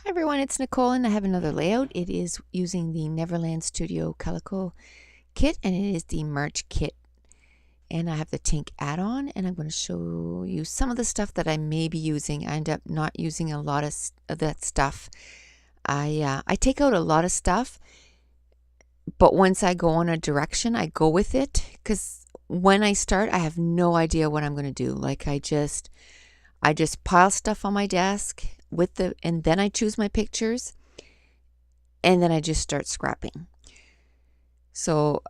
Hi everyone, it's Nicole and I have another layout. It is using the Neverland Studio Calico kit and it is the March kit. And I have the Tink add-on and I'm going to show you some of the stuff that I may be using. I end up not using a lot of that stuff. I take out a lot of stuff, but once I go on a direction, I go with it, because when I start, I have no idea what I'm going to do. Like I just pile stuff on my desk and then I choose my pictures and then I just start scrapping. So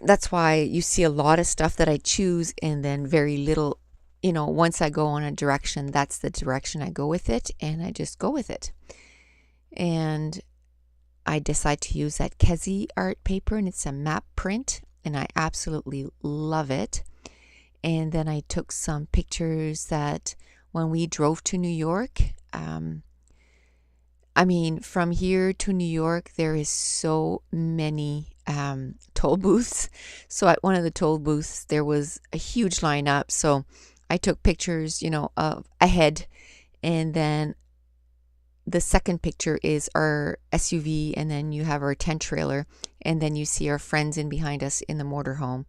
that's why you see a lot of stuff that I choose and then very little, once I go on a direction, that's the direction I go with it, and I just go with it. And I decide to use that Kezi art paper, and it's a map print and I absolutely love it. And then I took some pictures that when we drove to New York, from here to New York, there is so many toll booths. So at one of the toll booths, there was a huge lineup. So I took pictures, of ahead, and then the second picture is our SUV, and then you have our tent trailer, and then you see our friends in behind us in the motorhome.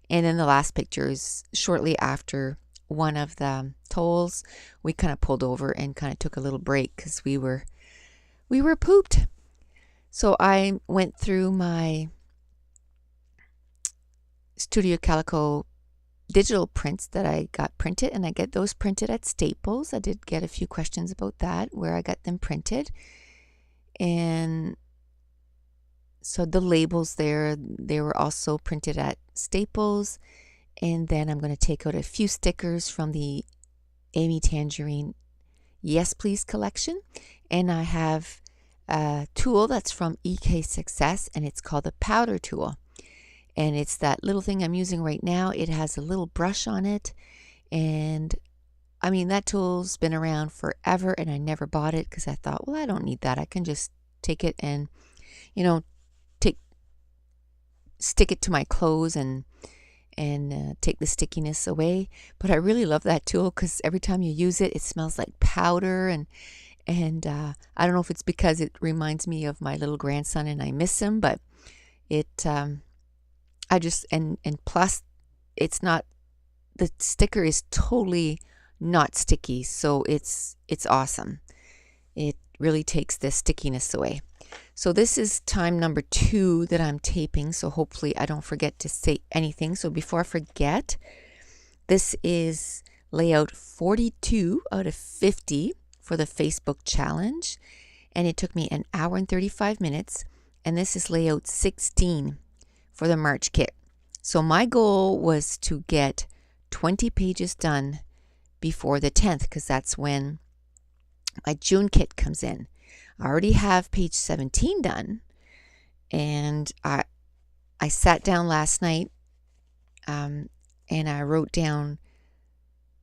And then the last picture is shortly after one of the tolls. We kind of pulled over and kind of took a little break because we were pooped. So I went through my Studio Calico digital prints that I got printed, and I get those printed at Staples. I did get a few questions about that, where I got them printed. And so the labels there, they were also printed at Staples. And then I'm going to take out a few stickers from the Amy Tangerine Yes Please collection. And I have a tool that's from EK Success, and it's called the powder tool. And it's that little thing I'm using right now. It has a little brush on it. And that tool's been around forever, and I never bought it because I thought, well, I don't need that. I can just take it and, stick it to my clothes and take the stickiness away. But I really love that tool because every time you use it, it smells like powder. And I don't know if it's because it reminds me of my little grandson and I miss him, but plus it's not, the sticker is totally not sticky. So it's awesome. It really takes the stickiness away. So this is time number 2 that I'm taping, so hopefully I don't forget to say anything. So before I forget, this is layout 42 out of 50 for the Facebook challenge, and it took me an hour and 35 minutes, and this is layout 16 for the March kit. So my goal was to get 20 pages done before the 10th, because that's when my June kit comes in. I already have page 17 done, and I sat down last night and I wrote down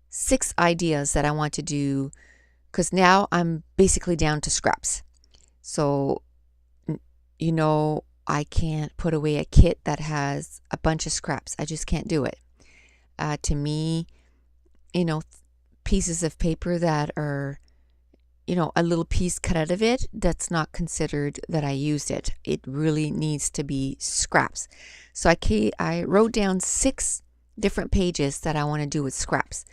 6 ideas that I want to do, because now I'm basically down to scraps. So I can't put away a kit that has a bunch of scraps. I just can't do it. To me, pieces of paper that are a little piece cut out of it, that's not considered that I used it. It really needs to be scraps. So I wrote down 6 different pages that I want to do with scraps.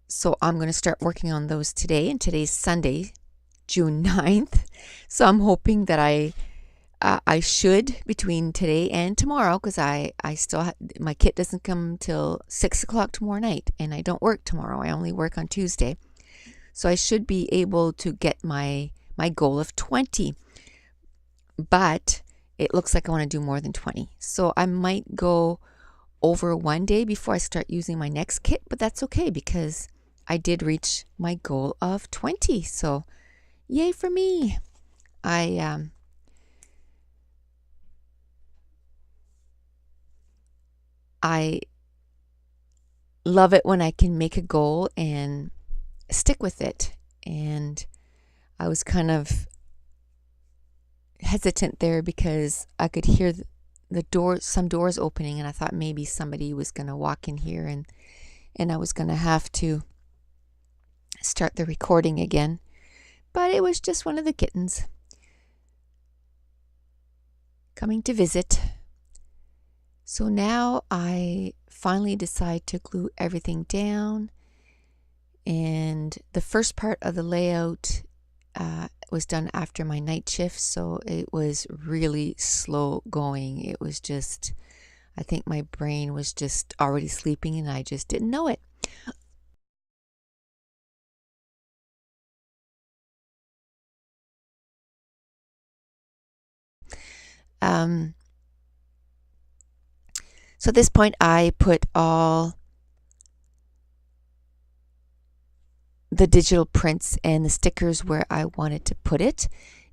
So I'm going to start working on those today, and today's Sunday, June 9th. So I'm hoping that I should, between today and tomorrow, because I still my kit doesn't come till 6 o'clock tomorrow night, and I don't work tomorrow. I only work on Tuesday. So I should be able to get my goal of 20. But it looks like I want to do more than 20. So I might go over one day before I start using my next kit, but that's okay because I did reach my goal of 20. So yay for me. I love it when I can make a goal and stick with it. And I was kind of hesitant there because I could hear some doors opening, and I thought maybe somebody was going to walk in here and I was going to have to start the recording again. but it was just one of the kittens coming to visit. So now I finally decide to glue everything down, and the first part of the layout was done after my night shift, so it was really slow going. It was just, I think my brain was just already sleeping and I just didn't know it. So at this point I put all the digital prints and the stickers where I wanted to put it,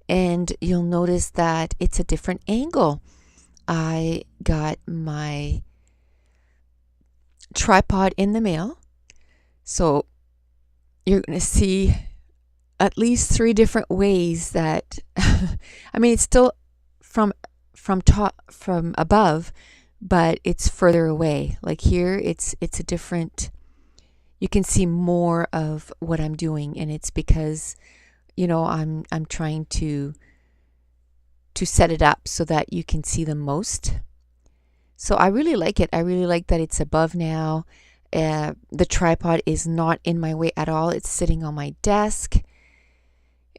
and you'll notice that it's a different angle. I got my tripod in the mail, so you're going to see at least 3 different ways that I mean, it's still from above, but it's further away. Like here it's a different, you can see more of what I'm doing, and it's because, you know, I'm trying to set it up so that you can see the most. So I really like it. I really like that it's above now. The tripod is not in my way at all. It's sitting on my desk,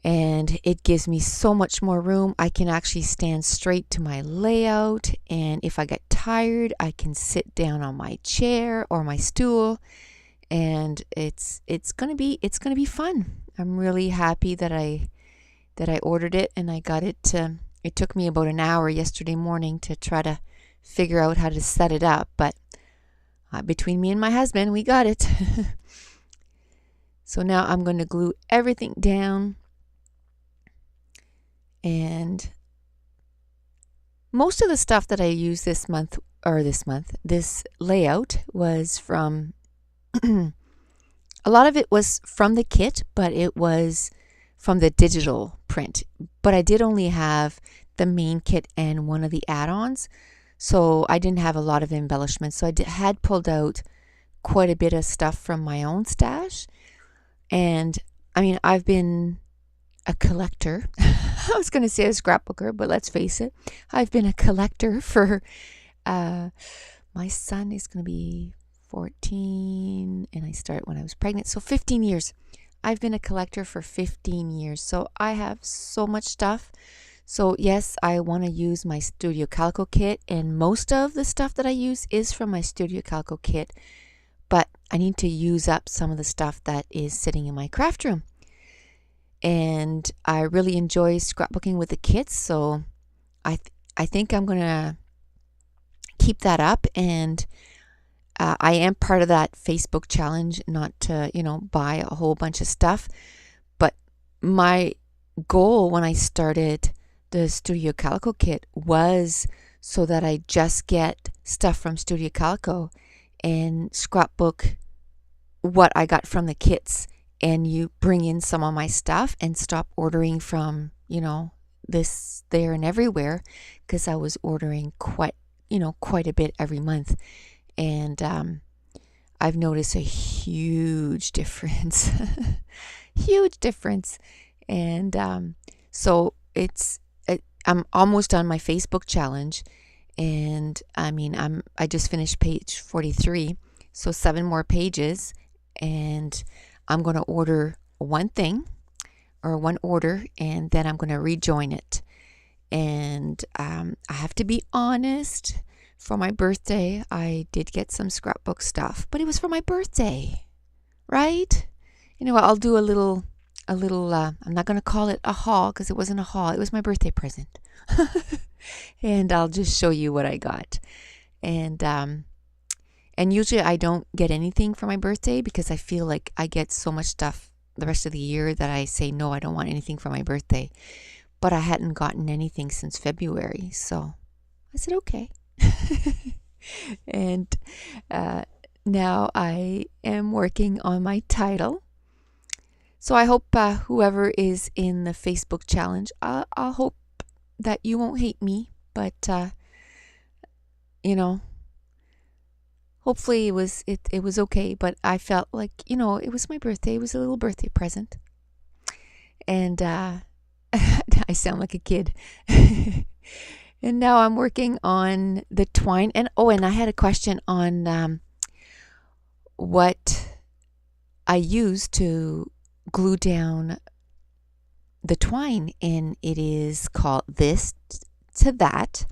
and it gives me so much more room. I can actually stand straight to my layout, and if I get tired, I can sit down on my chair or my stool, and it's gonna be fun. I'm really happy that I ordered it and I got it. It took me about an hour yesterday morning to try to figure out how to set it up, but between me and my husband, we got it. So now I'm going to glue everything down, and most of the stuff that I used this layout was from a lot of it was from the kit, but it was from the digital print. But I did only have the main kit and one of the add-ons, so I didn't have a lot of embellishments. So I had pulled out quite a bit of stuff from my own stash. And I mean, I've been a collector. I was going to say a scrapbooker, but let's face it, I've been a collector for, my son is going to be 14, and I started when I was pregnant, so 15 years. I've been a collector for 15 years, so I have so much stuff. So yes, I want to use my Studio Calico kit, and most of the stuff that I use is from my Studio Calico kit, but I need to use up some of the stuff that is sitting in my craft room. And I really enjoy scrapbooking with the kits, so I think I'm going to keep that up. And I am part of that Facebook challenge, not to, you know, buy a whole bunch of stuff. But my goal when I started the Studio Calico kit was so that I just get stuff from Studio Calico and scrapbook what I got from the kits, and you bring in some of my stuff and stop ordering from, you know, this, there, and everywhere, because I was ordering quite a bit every month. And I've noticed a huge difference. Huge difference. And so I'm almost on my Facebook challenge, and I mean, I just finished page 43, so 7 more pages, and I'm going to order one thing or one order, and then I'm going to rejoin it. And I have to be honest, for my birthday, I did get some scrapbook stuff, but it was for my birthday, right? You know what, I'll do a little, I'm not going to call it a haul, because it wasn't a haul. It was my birthday present. And I'll just show you what I got. And usually I don't get anything for my birthday, because I feel like I get so much stuff the rest of the year that I say, no, I don't want anything for my birthday. But I hadn't gotten anything since February, so I said, okay. And now I am working on my title. So I hope whoever is in the Facebook challenge, I'll hope that you won't hate me, but you know, hopefully it was okay. But I felt like, you know, it was my birthday. It was a little birthday present. And I sound like a kid. And now I'm working on the twine. And and I had a question on what I use to glue down the twine, and it is called This to That,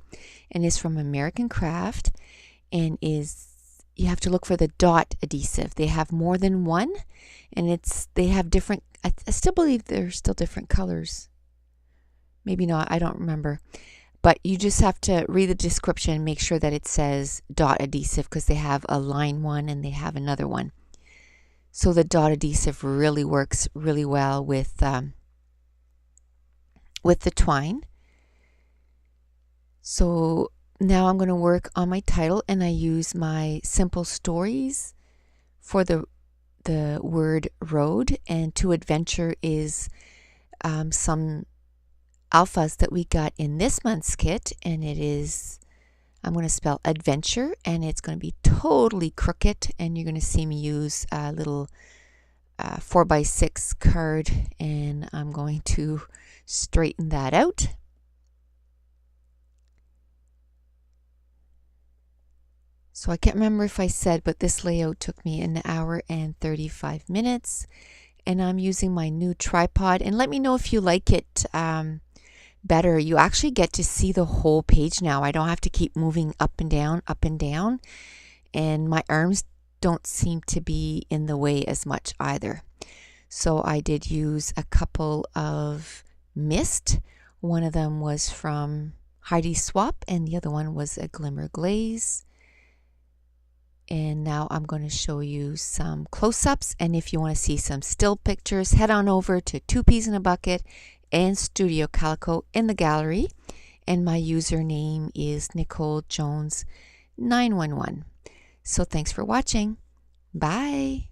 and is from American Craft, and you have to look for the dot adhesive. They have more than one, and they have different. I still believe they're still different colors. Maybe not. I don't remember. But you just have to read the description and make sure that it says dot adhesive, because they have a line one and they have another one. So the dot adhesive really works really well with the twine. So now I'm going to work on my title, and I use my Simple Stories for the word road, and To Adventure is some alphas that we got in this month's kit, and it is, I'm going to spell adventure, and it's going to be totally crooked, and you're going to see me use a little 4x6 card, and I'm going to straighten that out. So I can't remember if I said, but this layout took me an hour and 35 minutes, and I'm using my new tripod. And let me know if you like it better. You actually get to see the whole page now. I don't have to keep moving up and down, and my arms don't seem to be in the way as much either. So I did use a couple of mist. One of them was from Heidi Swap, and the other one was a Glimmer Glaze. And now I'm going to show you some close-ups, and if you want to see some still pictures, head on over to Two Peas in a Bucket and Studio Calico in the gallery, and my username is Nicole Jones 911. So thanks for watching. Bye.